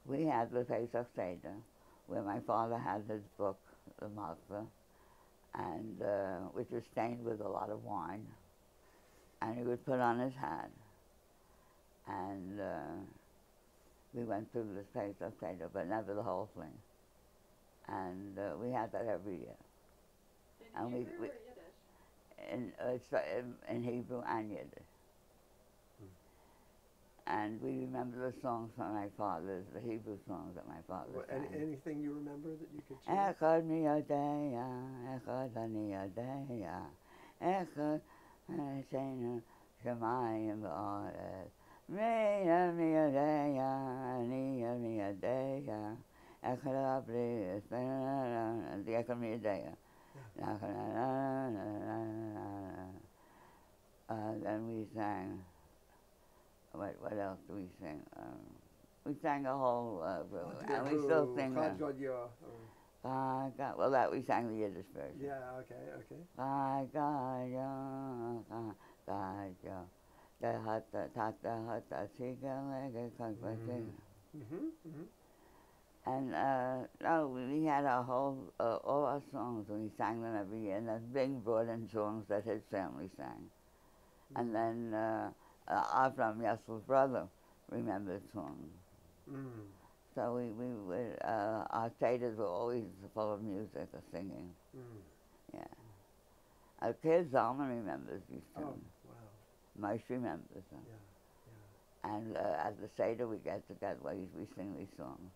We had the Pesach Seder, where my father had his book, the Wexler, and which was stained with a lot of wine, and he would put on his hat, and we went through this Pesach Seder, but never the whole thing. And we had that every year. In Hebrew or Yiddish? In Hebrew and Yiddish. And we remember the songs from my father's, the Hebrew songs that my father sang. Anything you remember that you could chant? Echad mi yodeya, echad ani yodeya, echad Eloheinu shamayim v'aretz, me'er mi yodeya, ani mi yodeya, echad abri, echad mi yodeya. Then we sang. What else do we sing? We sang a whole, and we still sing them. Well, that we sang the Yiddish version. Yeah, okay. And no, we had our whole, all our songs, and we sang them every year. And then Bing brought in songs that his family sang. And then Avram Yessel's brother remembered songs. So we would, our seders were always full of music or singing. Yeah. Our kid Zalman remembers these tunes. Oh, wow. Moshe remembers them. Yeah. And at the seder we get together, we sing these songs.